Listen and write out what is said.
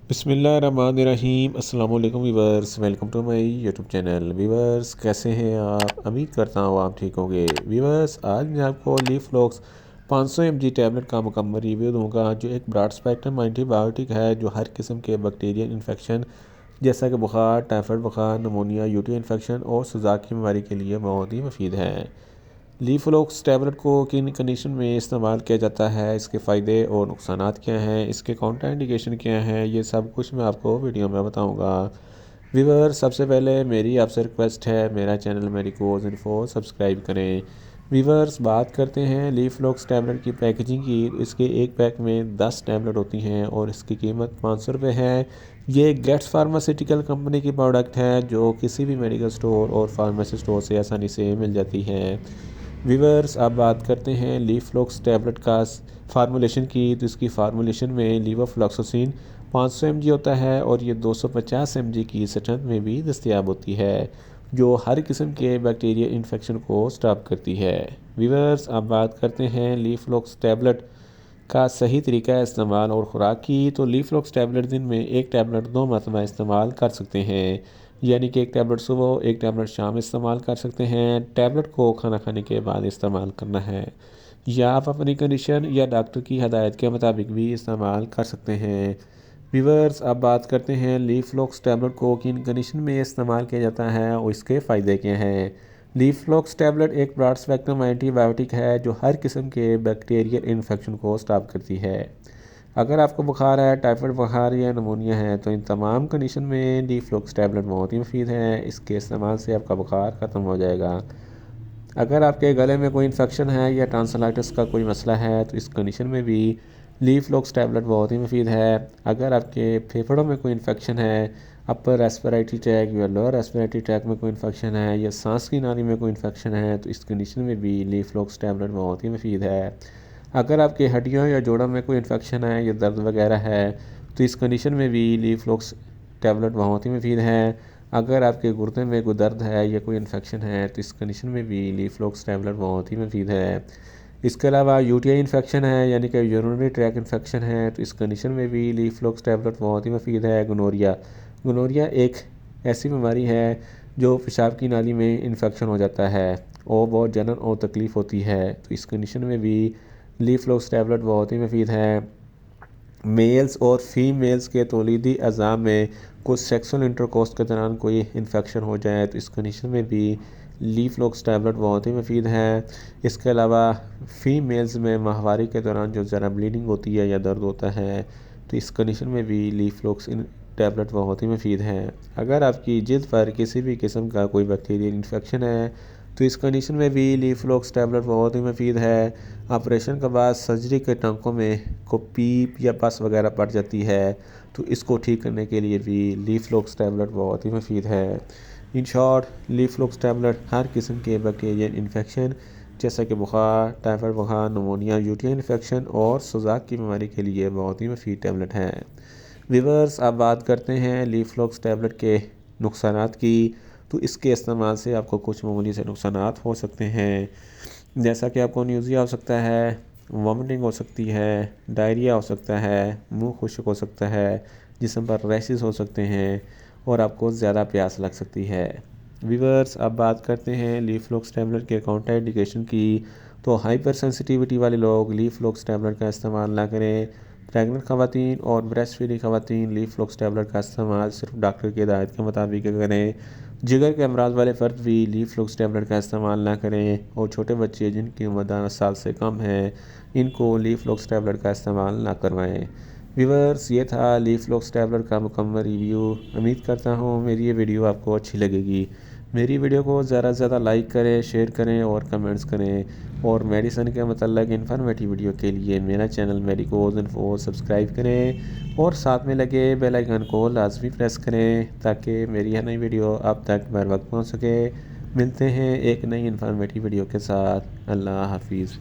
बिस्मिल्लाहिर्रहमानिर्रहीम अस्सलाम वालेकुम viewers, welcome to my YouTube channel. Viewers, कैसे हैं आप? उम्मीद करता हूँ आप ठीक होंगे। वीवर्स, आज मैं आपको लीफ फ्लॉक्स 500 mg टैबलेट का मुकम्मल रिव्यू दूंगा, जो एक ब्रॉड स्पेक्ट्रम एंटीबायोटिक है जो हर किस्म के बैक्टीरियल इन्फेक्शन जैसा कि बुखार, टाइफाइड बुखार, नमोनिया, यूटी इन्फेक्शन और सुजाक की बीमारी के लिए बहुत ही मुफीद है। लीफोलोक्स टैबलेट को किन कंडीशन में इस्तेमाल किया जाता है, इसके फ़ायदे और नुकसानात क्या हैं, इसके काउंटर इंडिकेशन क्या हैं, ये सब कुछ मैं आपको वीडियो में बताऊंगा। व्यूअर, सबसे पहले मेरी आपसे रिक्वेस्ट है, मेरा चैनल मेडिकोज इन्फो सब्सक्राइब करें। व्यूअर्स, बात करते हैं लीफोलोक्स टैबलेट की पैकेजिंग की। इसके एक पैक में 10 टैबलेट होती हैं और इसकी कीमत 500 रुपये है। ये गेट्स फार्मास्यूटिकल कंपनी की प्रोडक्ट है जो किसी भी मेडिकल स्टोर और फार्मेसी स्टोर से आसानी से मिल जाती है। व्यूअर्स, अब बात करते हैं लीफोलोक्स टैबलेट का फार्मूलेशन की। तो इसकी फार्मूलेशन में लीवोफ्लॉक्सासिन 500 mg होता है और ये 250 mg की स्ट्रेंथ में भी दस्तयाब होती है, जो हर किस्म के बैक्टीरिया इन्फेक्शन को स्टॉप करती है। व्यूअर्स, अब बात करते हैं लीफोलोक्स टैबलेट का सही तरीका इस्तेमाल और ख़ुराक की। तो लीफोलोक्स टैबलेट दिन में एक टैबलेट 2 मरतबा इस्तेमाल कर सकते हैं, यानी कि एक टैबलेट सुबह, एक टैबलेट शाम इस्तेमाल कर सकते हैं। टैबलेट को खाना खाने के बाद इस्तेमाल करना है, या आप अपनी कंडीशन या डॉक्टर की हदायत के मुताबिक भी इस्तेमाल कर सकते हैं। व्यूअर्स, अब बात करते हैं लीफोलोक्स टैबलेट को किन कंडीशन में इस्तेमाल किया जाता है और इसके फ़ायदे क्या हैं। लीफोलोक्स टैबलेट एक ब्रॉड स्पेक्ट्रम एंटीबायोटिक है जो हर किस्म के बैक्टीरियल इन्फेक्शन को स्टॉप करती है। अगर आपको बुखार है, टाइफाइड बुखार या नमोनिया है, तो इन तमाम कंडीशन में लीफोलोक्स टैबलेट बहुत ही मुफीद है। इसके इस्तेमाल से आपका बुखार ख़त्म हो जाएगा। अगर आपके गले में कोई इन्फेक्शन है या टॉन्सिलाइटिस का कोई मसला है, तो इस कंडीशन में भी लीफोलोक्स टैबलेट बहुत ही मुफीद है। अगर आपके फेफड़ों में कोई इन्फेक्शन है, अपर रेस्पिरेटरी ट्रैक या लोअर रेस्पिरेटरी ट्रैक में कोई इन्फेक्शन है, या सांस की नाली में कोई इन्फेक्शन है, तो इस कंडीशन में भी लीफोलोक्स टैबलेट बहुत ही मुफीद है। अगर आपकी हड्डियों या जोड़ों में कोई इन्फेक्शन है या दर्द वगैरह है, तो इस कंडीशन में भी लीफोलोक्स टैबलेट बहुत ही मुफीद है। अगर आपके गुर्दे में कोई दर्द है या कोई इन्फेक्शन है, तो इस कंडीशन में भी लीफोलोक्स टैबलेट बहुत ही मुफीद है। इसके अलावा यूटीआई इन्फेक्शन है, यानी कि यूरिनरी ट्रैक इन्फेक्शन है, तो इस कंडीशन में भी लीफोलोक्स टैबलेट बहुत ही मुफीद है। गोनोरिया गोनोरिया एक ऐसी बीमारी है जो पेशाब की नाली में इन्फेक्शन हो जाता है और बहुत जलन और तकलीफ़ होती है, तो इस कंडीशन में भी लीफोलोक्स टैबलेट बहुत ही मुफीद है। मेल्स और फीमेल्स के तौलीदी अज़ा में कुछ सेक्सुअल इंटरकोर्स के दौरान कोई इन्फेक्शन हो जाए, तो इस कंडीशन में भी लीफोलोक्स टैबलेट बहुत ही मुफीद है। इसके अलावा फीमेल्स में माहवारी के दौरान जो ज़रा ब्लीडिंग होती है या दर्द होता है, तो इस कंडीशन में भी लीफोलोक्स टैबलेट बहुत ही मुफीद है। अगर आपकी जिल्द पर किसी भी किस्म का कोई बैक्टीरियल इन्फेक्शन है, तो इस कंडीशन में भी लीफोलोक्स टैबलेट बहुत ही मुफीद है। ऑपरेशन के बाद सर्जरी के टांकों में को पीप या पस वगैरह पड़ जाती है, तो इसको ठीक करने के लिए भी लीफोलोक्स टैबलेट बहुत ही मुफीद है। इन शॉर्ट, लीफोलोक्स टैबलेट हर किस्म के बैक्टीरियल इन्फेक्शन जैसा कि बुखार, टाइफाइड बुखार, नमोनिया, यूटीआई इन्फेक्शन और सुजाक की बीमारी के लिए बहुत ही मुफीद टैबलेट है। व्यूअर्स, अब बात करते हैं लीफोलोक्स टैबलेट के नुकसानात की। तो इसके इस्तेमाल से आपको कुछ मामूली से नुकसानात हो सकते हैं, जैसा कि आपको न्यूज़िया हो सकता है, वॉमिटिंग हो सकती है, डायरिया हो सकता है, मुंह खुश्क हो सकता है, जिस्म पर रैशेस हो सकते हैं और आपको ज़्यादा प्यास लग सकती है। व्यूअर्स, अब बात करते हैं लीफोलोक्स टैबलेट के काउंटर इंडिकेशन की। तो हाइपर सेंसिटिविटी वाले लोग लीफोलोक्स टैबलेट का इस्तेमाल ना करें। प्रेग्नेंट ख़वातीन और ब्रेस्ट फीडिंग ख़वातीन लीफोलोक्स टैबलेट का इस्तेमाल सिर्फ डॉक्टर की हिदायत के मुताबिक करें। जिगर के अमराज वाले फ़र्द भी लीफोलोक्स टैबलेट का इस्तेमाल ना करें, और छोटे बच्चे जिनकी उम्र 10 साल से कम है, इनको लीफोलोक्स टैबलेट का इस्तेमाल ना करवाएं। व्यूअर्स, ये था लीफोलोक्स टैबलेट का मुकम्मल रिव्यू। उम्मीद करता हूँ मेरी ये वीडियो आपको अच्छी लगेगी। मेरी वीडियो को ज़्यादा से ज़्यादा लाइक करें, शेयर करें और कमेंट्स करें, और मेडिसिन के मतलब इन्फॉर्मेटिव वीडियो के लिए मेरा चैनल मेडिकोज इन्फो सब्सक्राइब करें और साथ में लगे बेल आइकन को लाजमी प्रेस करें, ताकि मेरी यह नई वीडियो आप तक बर वक्त पहुँच सके। मिलते हैं एक नई इन्फॉर्मेटिव वीडियो के साथ। अल्लाह हाफिज़।